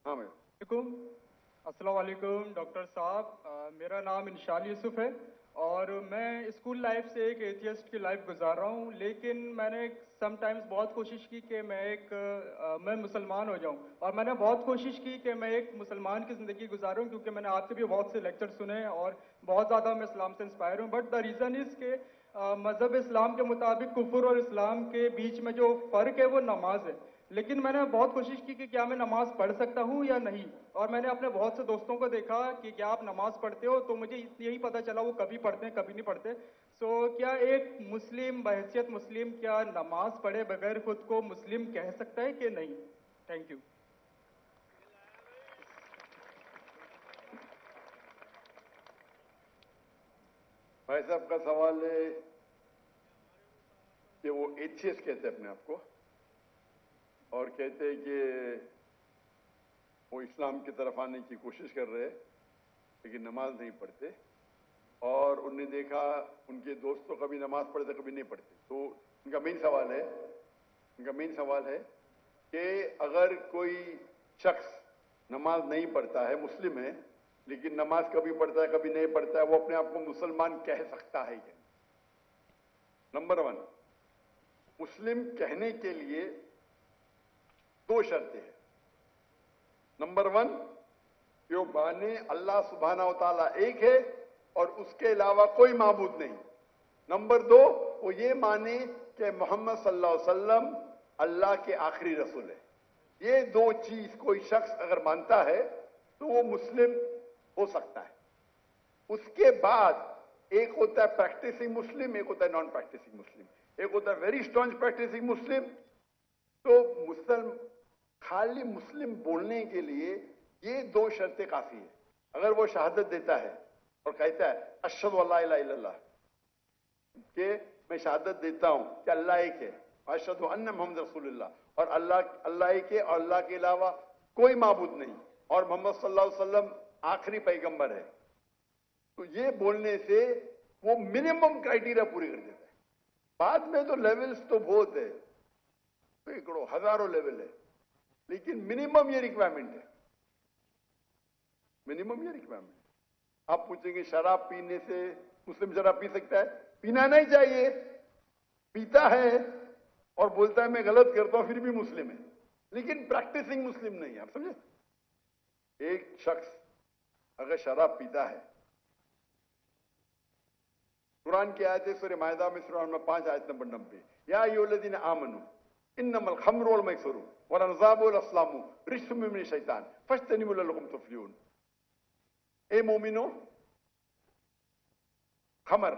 हाँ मैं अस्सलाम वालेकुम डॉक्टर साहब, मेरा नाम इंशाल यूसुफ है और मैं स्कूल लाइफ से एक एथियस्ट की लाइफ गुजार रहा हूँ, लेकिन मैंने समटाइम्स बहुत कोशिश की कि मैं मुसलमान हो जाऊँ और मैंने बहुत कोशिश की कि मैं एक मुसलमान की ज़िंदगी गुजारूँ, क्योंकि मैंने आपके भी बहुत से लेक्चर सुने और बहुत ज़्यादा मैं इस्लाम से इंस्पायर हूँ। बट द रीज़न इज़ के मज़हब इस्लाम के मुताबिक कुफ्र और इस्लाम के बीच में जो फ़र्क है वो नमाज है। लेकिन मैंने बहुत कोशिश की कि क्या मैं नमाज पढ़ सकता हूँ या नहीं, और मैंने अपने बहुत से दोस्तों को देखा कि क्या आप नमाज पढ़ते हो, तो मुझे यही पता चला वो कभी पढ़ते हैं कभी नहीं पढ़ते। क्या एक मुस्लिम बहैसियत मुस्लिम क्या नमाज पढ़े बगैर खुद को मुस्लिम कह सकता है कि नहीं? Thank you. भाई साहब का सवाल है कि वो एथियस्ट कहते हैं अपने आप को और कहते हैं कि वो इस्लाम की तरफ आने की कोशिश कर रहे हैं लेकिन नमाज नहीं पढ़ते, और उन्होंने देखा उनके दोस्त तो कभी नमाज पढ़ते कभी नहीं पढ़ते। तो उनका मेन सवाल है कि अगर कोई शख्स नमाज नहीं पढ़ता है, मुस्लिम है, लेकिन नमाज कभी पढ़ता है कभी नहीं पढ़ता है, वो अपने आप को मुसलमान कह सकता है क्या? नंबर 1, मुस्लिम कहने के लिए 2 शर्तें हैं। नंबर 1, जो माने अल्लाह सुब्हानहू व तआला एक है और उसके अलावा कोई माबूद नहीं। नंबर 2, वो ये माने कि मोहम्मद सल्लल्लाहु अलैहि वसल्लम अल्लाह के आखिरी रसूल है। ये 2 चीज कोई शख्स अगर मानता है तो वो मुस्लिम हो सकता है। उसके बाद एक होता है प्रैक्टिसिंग मुस्लिम, एक होता है नॉन प्रैक्टिसिंग मुस्लिम, एक होता है वेरी स्ट्रॉन्ग प्रैक्टिसिंग मुस्लिम। तो खाली मुस्लिम बोलने के लिए ये 2 शर्तें काफी है। अगर वो शहादत देता है और कहता है अशहदु अल्ला इलाहा इल्लल्लाह, कि मैं शहादत देता हूं कि अल्लाह एक है, अशहदु अन्ना मुहम्मद रसूलुल्लाह, और अल्लाह एक है और अल्लाह के अलावा कोई माबूद नहीं, और मोहम्मद सल्लल्लाहु अलैहि वसल्लम आखिरी पैगंबर है, तो ये बोलने से वो मिनिमम क्राइटेरिया पूरी कर देता है। बाद में तो लेवल्स तो बहुत है, सैकड़ों हजारों लेवल है, लेकिन मिनिमम ये रिक्वायरमेंट है। आप पूछेंगे शराब पीने से मुस्लिम शराब पी सकता है? पीना नहीं चाहिए। पीता है और बोलता है मैं गलत करता हूं फिर भी मुस्लिम है, लेकिन प्रैक्टिसिंग मुस्लिम नहीं है। आप समझे? एक शख्स अगर शराब पीता है, कुरान की आयत है सूरह माइदा में सूरह नंबर 5 आयत नंबर 90, या अय्युहल्लज़ीना आमनू इन्नमल खम्रु वल मैसरू वल अंसाबु वल अस्लामु रिज्सुम मिन शैतान फज्तनिबू लअल्लकुम तुफ्लिहून। ए मोमिनो, खमर,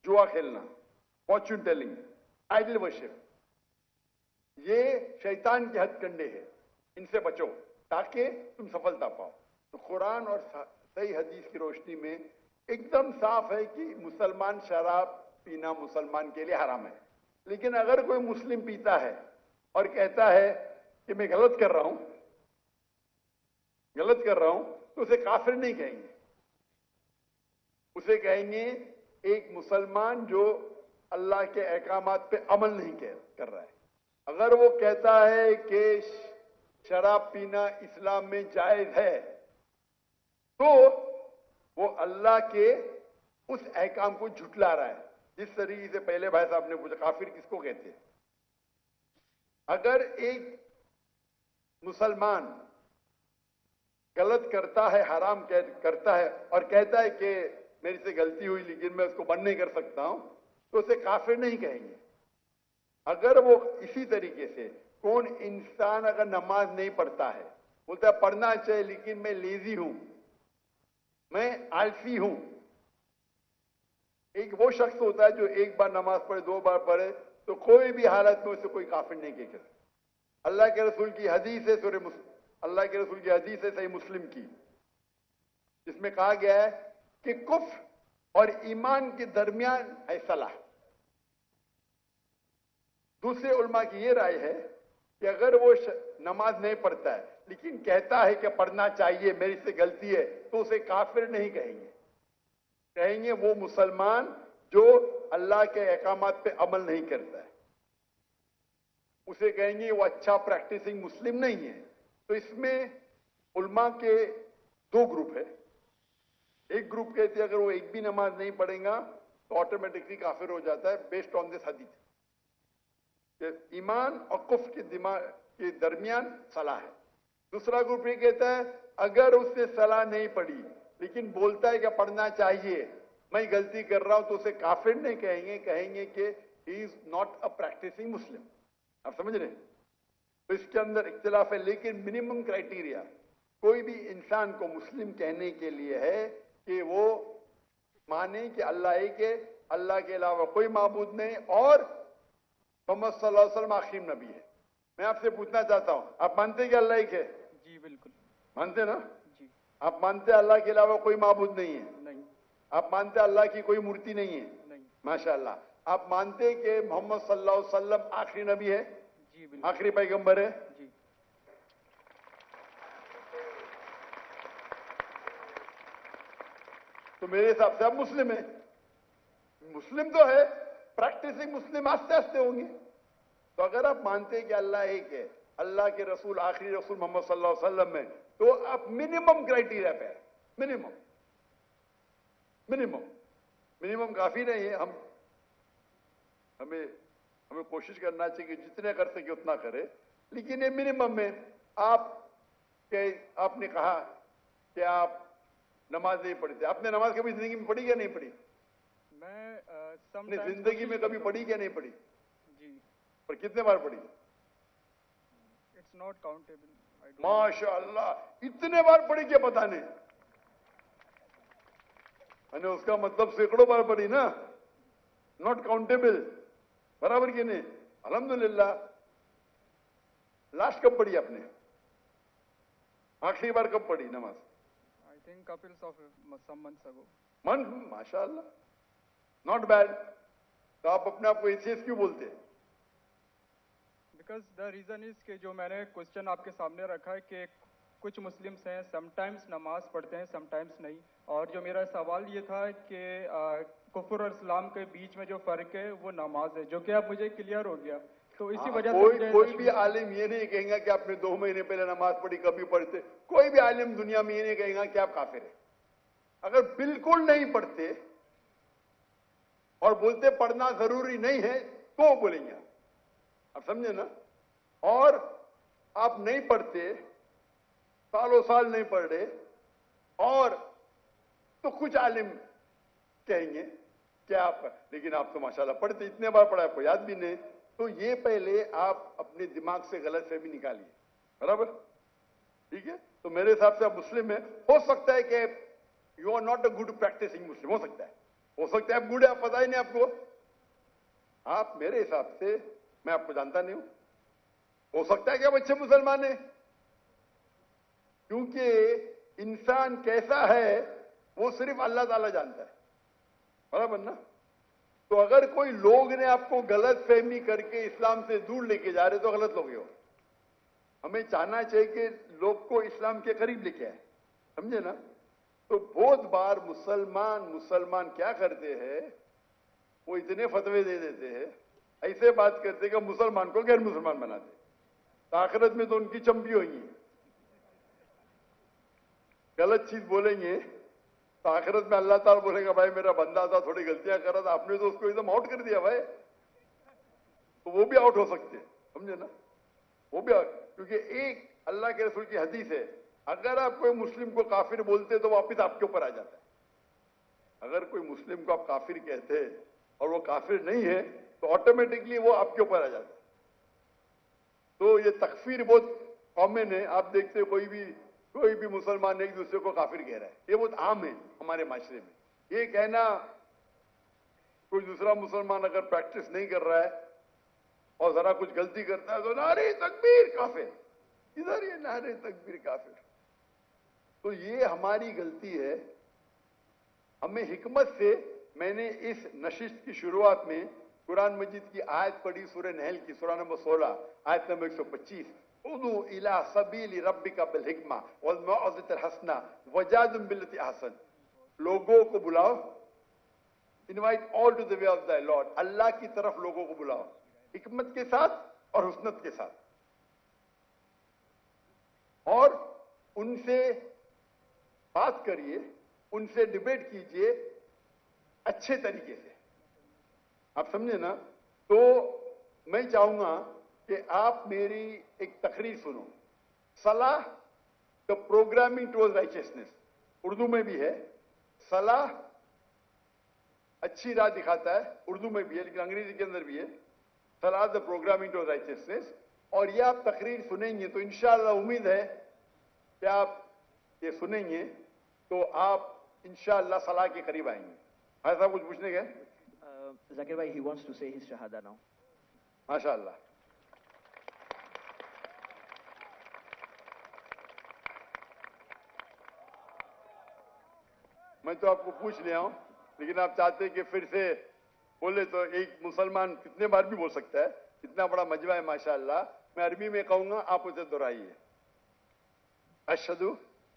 जुआ खेलना, फॉर्च्यून टेलिंग, आइडल वर्शिप, ये शैतान के हथकंडे हैं, इनसे बचो ताकि तुम सफलता पाओ। तो कुरान और सही हदीस की रोशनी में एकदम साफ है कि मुसलमान शराब पीना मुसलमान के लिए हराम है। लेकिन अगर कोई मुस्लिम पीता है और कहता है कि मैं गलत कर रहा हूं, तो उसे काफिर नहीं कहेंगे, उसे कहेंगे एक मुसलमान जो अल्लाह के अहकामात पे अमल नहीं कर रहा है। अगर वो कहता है कि शराब पीना इस्लाम में जायज है, तो वो अल्लाह के उस अहकाम को झुटला रहा है। जिस तरीके से पहले भाई साहब ने पूछा काफिर किसको कहते हैं, अगर एक मुसलमान गलत करता है, हराम करता है और कहता है कि मेरे से गलती हुई लेकिन मैं उसको बंद नहीं कर सकता हूं, तो उसे काफिर नहीं कहेंगे। अगर वो इसी तरीके से कौन इंसान अगर नमाज नहीं पढ़ता है, बोलता है पढ़ना चाहिए लेकिन मैं लेजी हूं, मैं आलसी हूं, एक वो शख्स होता है जो एक बार नमाज पढ़े 2 बार पढ़े, तो कोई भी हालत में उसे कोई काफिर नहीं कह सकता। अल्लाह के रसूल की हदीस है सही मुस्लिम की, जिसमें कहा गया है कि कुफ्र और ईमान के दरमियान है सलाह। दूसरे उलमा की यह राय है कि अगर वो नमाज नहीं पढ़ता है लेकिन कहता है कि पढ़ना चाहिए, मेरी से गलती है, तो उसे काफिर नहीं कहेंगे। कहेंगे वो मुसलमान जो अल्लाह के अहकामात पे अमल नहीं करता है, उसे कहेंगे वो अच्छा प्रैक्टिसिंग मुस्लिम नहीं है। तो इसमें उलमा के दो ग्रुप है। एक ग्रुप कहते हैं अगर वो एक भी नमाज नहीं पढ़ेगा तो ऑटोमेटिकली काफिर हो जाता है, बेस्ड ऑन दिस हदीस। ईमान और कुफ्र के दिमाग के दरमियान सलाह है। दूसरा ग्रुप ये कहता है अगर उसने सलाह नहीं पढ़ी लेकिन बोलता है कि पढ़ना चाहिए, मैं गलती कर रहा हूं, तो उसे काफिर नहीं कहेंगे, कहेंगे कि he is not a practising Muslim. आप समझ रहे हैं? तो इसके अंदर इख्तिलाफ है, लेकिन मिनिमम क्राइटेरिया कोई भी इंसान को मुस्लिम कहने के लिए है कि वो माने कि अल्लाह एक है, अल्लाह के अलावा कोई माबूद नहीं, और मोहम्मद सल्लल्लाहु अलैहि वसल्लम आखिरी नबी है। मैं आपसे पूछना चाहता हूं, आप मानते हैं कि अल्लाह एक है? जी बिल्कुल मानते ना? जी। आप मानते हैं अल्लाह के अलावा कोई माबूद नहीं है? नहीं। आप मानते हैं अल्लाह की कोई मूर्ति नहीं है? नहीं। माशाअल्लाह। आप मानते हैं कि मोहम्मद सल्लल्लाहु अलैहि वसल्लम आखिरी नबी है? जी बिल्कुल। आखिरी पैगंबर है? जी। तो मेरे हिसाब से आप मुस्लिम है। मुस्लिम तो है, प्रैक्टिसिंग मुस्लिम आस्ते आस्ते होंगे। तो अगर आप मानते हैं कि अल्लाह एक है, अल्लाह के रसूल आखिरी रसूल मोहम्मद सल्लल्लाहु अलैहि वसल्लम है, तो आप मिनिमम क्राइटेरिया पे है। मिनिमम मिनिमम मिनिमम काफी नहीं है। हमें कोशिश करना चाहिए कि जितने कर सके उतना करे, लेकिन ये मिनिमम में आपने कहा कि आप नमाज नहीं पढ़ते। आपने नमाज कभी जिंदगी में पढ़ी या नहीं पढ़ी? मैं अपनी जिंदगी में कभी पढ़ी क्या नहीं पढ़ी? जी। पर कितने बार पढ़ी? It's not countable. माशाअल्लाह, इतने बार पढ़ी क्या पता नहीं। मैंने उसका मतलब सैकड़ों बार पढ़ी ना, नॉट काउंटेबल, बराबर की नहीं? अल्हम्दुलिल्लाह। लास्ट कब पढ़ी आपने? आखिरी बार कब पढ़ी नमाज? I think couples of some months ago. माशाअल्लाह, नॉट बैड। तो आप अपने आप को एथियस्ट क्यों बोलते हैं? बिकॉज द रीजन इज कि जो मैंने क्वेश्चन आपके सामने रखा है कि कुछ मुस्लिम्स हैं समटाइम्स नमाज पढ़ते हैं समटाइम्स नहीं, और जो मेरा सवाल ये था कि कुफ्र और इस्लाम के बीच में जो फर्क है वो नमाज है, जो कि अब मुझे क्लियर हो गया। तो इसी वजह से कोई भी आलिम ये नहीं कहेगा कि आपने 2 महीने पहले नमाज पढ़ी, कभी पढ़ते। कोई भी आलिम दुनिया में ये नहीं कहेगा कि आप काफिर हैं। अगर बिल्कुल नहीं पढ़ते और बोलते पढ़ना जरूरी नहीं है तो बोलेंगे आप समझे ना? और आप नहीं पढ़ते, सालों साल नहीं पढ़ रहे, और तो कुछ आलिम कहेंगे कि आप, लेकिन आप तो माशाल्लाह पढ़ते, इतने बार पढ़ा, आपको याद भी नहीं। तो ये पहले आप अपने दिमाग से गलत फहमी निकालिए, बराबर? ठीक है? तो मेरे हिसाब से आप मुस्लिम है। हो सकता है कि you are not a good practising Muslim, हो सकता है आप गुड है, आप पता ही नहीं आपको। आप मेरे हिसाब से, मैं आपको जानता नहीं हूं, हो सकता है कि आप अच्छे मुसलमान हैं, क्योंकि इंसान कैसा है वो सिर्फ अल्लाह ताला जानता है, बराबर ना? तो अगर कोई लोग ने आपको गलत फहमी करके इस्लाम से दूर लेके जा रहे तो गलत लोग हो। हमें चाहना चाहिए कि लोग को इस्लाम के करीब लेके आए, समझे ना? तो बहुत बार मुसलमान क्या करते हैं, वो इतने फतवे दे देते हैं, ऐसे बात करते हैं कि मुसलमान को गैर मुसलमान बनाते, तो आखिरत में तो उनकी चंपी होगी। गलत चीज बोलेंगे तो आखिरत में अल्लाह ताला बोलेगा भाई मेरा बंदा था, थोड़ी गलतियां करा था, आपने तो उसको एकदम आउट कर दिया भाई। तो वो भी आउट हो सकते हैं, समझे ना? वो भी आउट, क्योंकि एक अल्लाह के रसूल की हदीस है, अगर आप कोई मुस्लिम को काफिर बोलते तो वापिस आपके ऊपर आ जाता है। अगर कोई मुस्लिम को आप काफिर कहते हैं और वो काफिर नहीं है तो ऑटोमेटिकली वो आपके ऊपर आ जाता है। तो ये तकफीर बहुत कॉमन है। आप देखते कोई भी मुसलमान एक दूसरे को काफिर कह रहा है, ये बहुत आम है हमारे माशरे में। ये कहना, कोई दूसरा मुसलमान अगर प्रैक्टिस नहीं कर रहा है और जरा कुछ गलती करता है तो नारे तकबीर काफिर, इधर ये नारे तकबीर काफिर। तो ये हमारी गलती है। हमें हिकमत से, मैंने इस नशिस्त की शुरुआत में कुरान मजीद की आयत पढ़ी, सूरह नहल की, सूरह नंबर 16 आयत नंबर 125, उदू इला सबील रब्बिका बिल हिकमा वल मौइज़तिल हसना वजादिल बिल्लती अहसन। लोगों को बुलाओ, invite all to the way of the Lord, अल्लाह की तरफ लोगों को बुलाओ, हिकमत के साथ और हुस्नत के साथ। اور ان سے بات کریے, ان سے ڈبیٹ کیجئے اچھے طریقے سے. آپ سمجھے نا؟ تو میں چاہوں گا کہ آپ میری ایک تقریر سنو. صلاح دا پروگرامنگ ٹوورڈ رائچسنس, اردو میں بھی ہے. صلاح اچھی راہ دکھاتا ہے, اردو میں بھی ہے لیکن انگریزی کے اندر بھی ہے. صلاح دا پروگرامنگ ٹوورڈ رائچسنس. اور یہ آپ تقریر سنیں گے تو انشاءاللہ امید ہے کہ آپ یہ سنیں گے تو آپ انشاءاللہ صلاح کے قریب آئیں گے. ایسا کچھ پوچھنے گئے؟ Zakir bhai, he wants to say his shahada now. ماشاءاللہ. میں تو آپ کو پوچھ لیا ہوں, لیکن آپ چاہتے کہ پھر سے بولے تو ایک مسلمان کتنے بار بھی بول سکتا ہے. اتنا بڑا مجمع ہے ماشاءاللہ. میں عربی میں کہوں گا, آپ اسے دہرائیے. اشہدو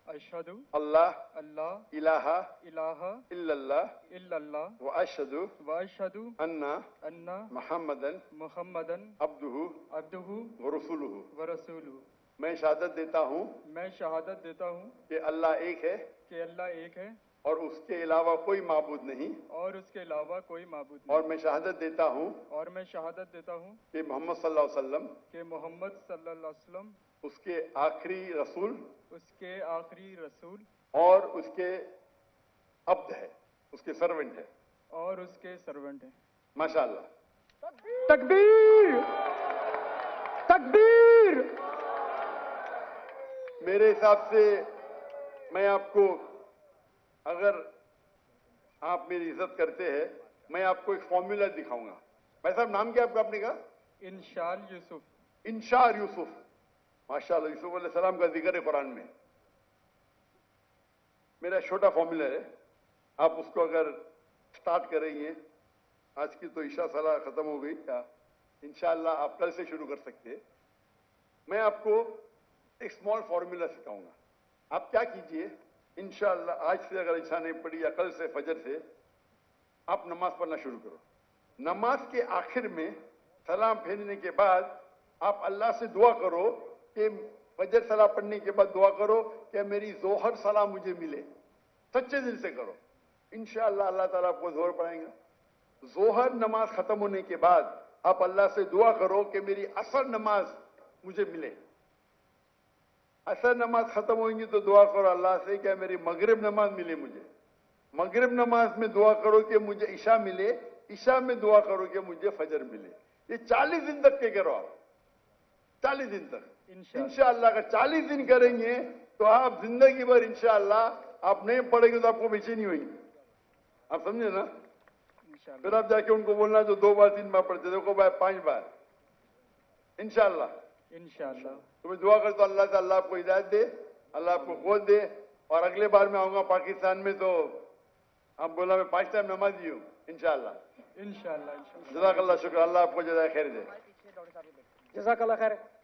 اشہدو اللہ اللہ الہ الہ الا اللہ الا اللہ واشہدو واشہدو ان ان محمدن محمدن عبدہ عبدہ ورسولہ. ورسولہ. میں شہادت دیتا ہوں میں شہادت دیتا ہوں کہ اللہ ایک ہے کہ اللہ ایک ہے اور اس کے علاوہ کوئی معبود نہیں. اور اس کے علاوہ کوئی معبود اور نہیں. میں شہادت دیتا ہوں اور میں شہادت دیتا ہوں کہ محمد صلی اللہ علیہ وسلم کہ محمد صلی اللہ علیہ وسلم اس کے آخری رسول اس کے آخری رسول اور اس کے عبد ہے, اس کے سرونٹ ہے. اور اس کے سرونٹ ہیں. ماشاءاللہ. تکبیر تکبیر. میرے حساب سے میں آپ کو, اگر آپ میری عزت کرتے ہیں, میں آپ کو ایک فارمولا دکھاؤں گا. بھائی صاحب نام کیا آپ کا, آپ نے کہا؟ انشال یوسف. انشار یوسف. ماشاءاللہ. یوسف علیہ السلام کا ذکر ہے قرآن میں. میرا چھوٹا فارمولا ہے, آپ اس کو اگر سٹارٹ کریں گے, آج کی تو عشاء صلاح ختم ہو گئی, کیا انشاءاللہ آپ کل سے شروع کر سکتے ہیں. میں آپ کو ایک اسمال فارمولا سکھاؤں گا. آپ کیا کیجئے, انشاءاللہ آج سے اگر عشاء نہیں پڑھی یا کل سے فجر سے آپ نماز پڑھنا شروع کرو. نماز کے آخر میں سلام پھیرنے کے بعد آپ اللہ سے دعا کرو کہ فجر صلاح پڑھنے کے بعد دعا کرو کہ میری ظہر صلاح مجھے ملے. سچے دل سے کرو, انشاءاللہ اللہ تعالیٰ آپ کو ظہر پڑھائیں گا. ظہر نماز ختم ہونے کے بعد آپ اللہ سے دعا کرو کہ میری عصر نماز مجھے ملے. عصر نماز ختم ہوئیں گی تو دعا کرو اللہ سے کہ میری مغرب نماز ملے مجھے. مغرب نماز میں دعا کرو کہ مجھے عشاء ملے. عشاء میں دعا کرو کہ مجھے فجر ملے. یہ 40 دن تک کے کرو آپ, 40 دن تک. انشاءاللہ اگر 40 دن کریں گے تو آپ زندگی بھر انشاءاللہ آپ نہیں پڑھیں گے تو آپ کو بےچینی ہوئی. آپ سمجھے نا؟ پھر آپ جا کے ان کو بولنا جو 2 بار 3 بار پڑھتے, دیکھو بھائی 5 بار انشاءاللہ. انشاءاللہ. تو میں دعا کرتا ہوں اللہ تعالیٰ آپ کو ہدایت دے, اللہ آپ کو قوت دے. اور اگلے بار میں آؤں گا پاکستان میں تو آپ بولا میں 5 ٹائم نمازی ہوں انشاءاللہ. انشاءاللہ. جزاک اللہ, شکر. اللہ آپ کو جزائے خیر دے. جزاک اللہ خیر.